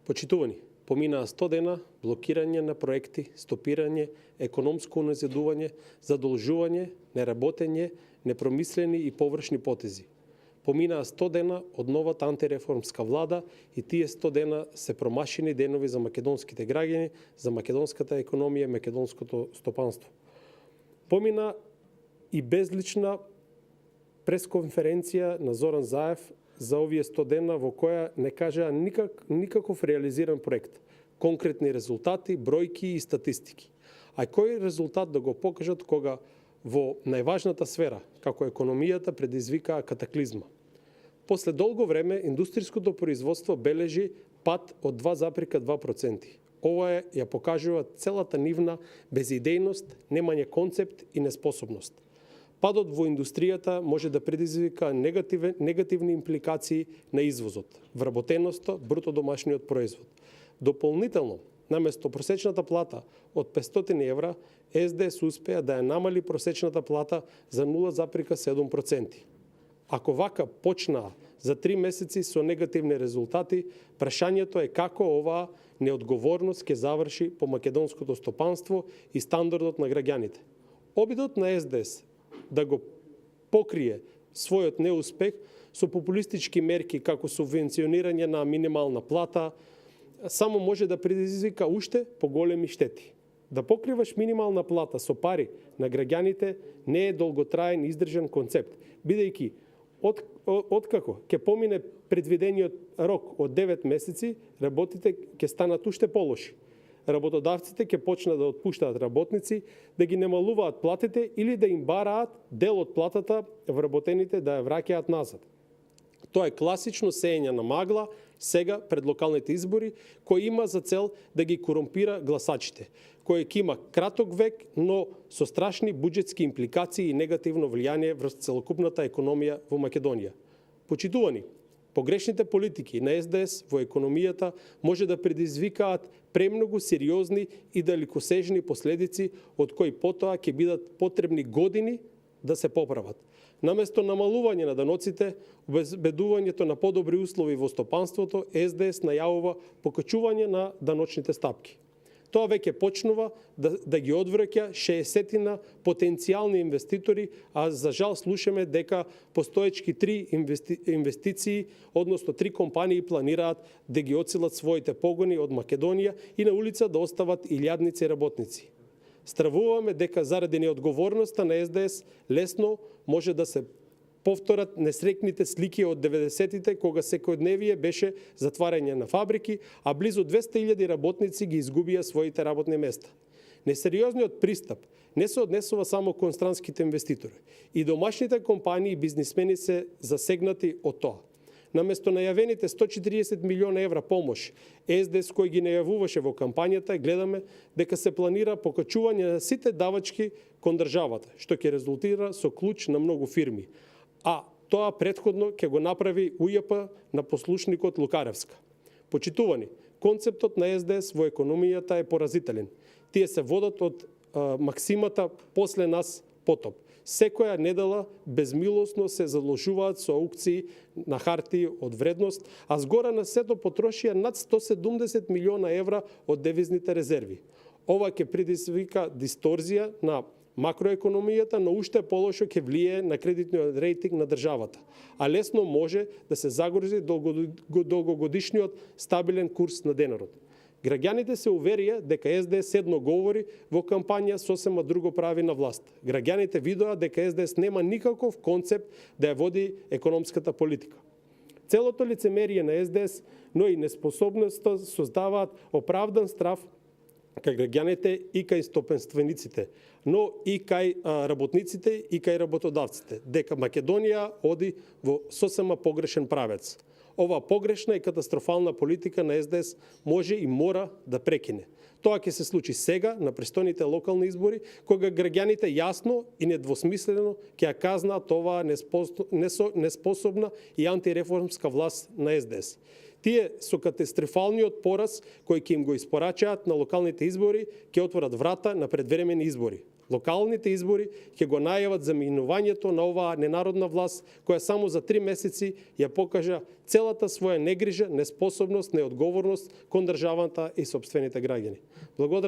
Почитувани, поминаа 100 дена блокирање на проекти, стопирање, економско уназидување, задолжување, неработење, непромислени и површни потези. Поминаа 100 дена од новата антиреформска влада и тие 100 дена се промашени денови за македонските граѓани, за македонската економија и македонското стопанство. Помина и безлична пресконференција на Зоран Заев за овие 100 дена во која не кажаа никаков реализиран проект, конкретни резултати, бројки и статистики. А кој резултат да го покажат кога во најважната сфера, како економијата, предизвикаа катаклизма. После долго време индустриското производство бележи пад од 2,2%. Ова ја покажува целата нивна безидејност, немање концепт и неспособност. Падот во индустријата може да предизвика негативни импликации на извозот, вработеноста, бруто домашниот производ. Дополнително, наместо просечната плата од 500 евра, СДС успеа да ја намали просечната плата за 0,7%. Ако вака почнаа за 3 месеци со негативни резултати, прашањето е како оваа неодговорност ќе заврши по македонското стопанство и стандардот на граѓаните. Обидот на СДС да го покрие својот неуспех со популистички мерки како субвенционирање на минимална плата, само може да предизвика уште поголеми штети. Да покриваш минимална плата со пари на граѓаните не е долготраен издржан концепт, бидејќи откако ќе помине предвидениот рок од 9 месеци, работите ќе станат уште полоши. Работодавците ќе почнат да отпуштаат работници, да ги намалуваат платите или да им бараат дел од платата вработените да ја враќаат назад. Тоа е класично сеење на магла сега пред локалните избори, кој има за цел да ги корумпира гласачите, кој ќе има краток век, но со страшни буџетски импликации и негативно влијание врз целокупната економија во Македонија. Почитувани, погрешните политики на СДС во економијата може да предизвикаат премногу сериозни и далекосежни последици, од кои потоа ќе бидат потребни години да се поправат. Наместо намалување на даноците, обезбедувањето на подобри услови во стопанството, СДС најавува покачување на даночните стапки. Тоа веќе почнува да ги одвраќа 60 потенцијални инвеститори, а за жал слушаме дека постоечки 3 инвестиции, односно 3 компании планираат да ги оцелат своите погони од Македонија и на улица да остават илјадници работници. Стравуваме дека заради неодговорноста на СДС лесно може да се повторат несрекните слики од 90-тите, кога секојдневие беше затварање на фабрики, а близу 200.000 работници ги изгубија своите работни места. Несериозниот пристап не се однесува само кон странските инвеститори. И домашните компании и бизнисмени се засегнати од тоа. Наместо најавените 140 милиона евра помош, СДС кој ги најавуваше во кампањата, гледаме дека се планира покачување на сите давачки кон државата, што ќе резултира со клуч на многу фирми. А тоа претходно ќе го направи УЈП на послушникот Лукаревска. Почитувани, концептот на СДС во економијата е поразителен. Тие се водат од максимата после нас потоп. Секоја недела безмилосно се заложуваат со аукции на хартии од вредност, а згора на сето потрошија над 170 милиона евра од девизните резерви. Ова ќе предизвика дисторзија на макроекономијата, но уште полошо ќе влие на кредитниот рейтинг на државата, а лесно може да се загрози долгогодишниот стабилен курс на денарот. Граѓаните се уверија дека СДС едно говори во кампања, сосема друго прави на власт. Граѓаните видоа дека СДС нема никаков концепт да ја води економската политика. Целото лицемерие на СДС, но и неспособноста создаваат оправдан страв кај граѓаните и кај стопенствениците, но и кај работниците и кај работодавците, дека Македонија оди во сосема погрешен правец. Ова погрешна и катастрофална политика на СДС може и мора да прекине. Тоа ќе се случи сега на престојните локални избори, кога граѓаните јасно и недвосмислено ќе ја казнаат оваа неспособна и антиреформска власт на СДС. Тие со катастрофалниот пораз кој ќе им го испорачаат на локалните избори ќе отворат врата на предвремени избори. Локалните избори ќе го најават заминувањето на оваа ненародна власт, која само за 3 месеци ја покажа целата своја негрижа, неспособност, неодговорност кон државата и сопствените граѓани. Благодарам.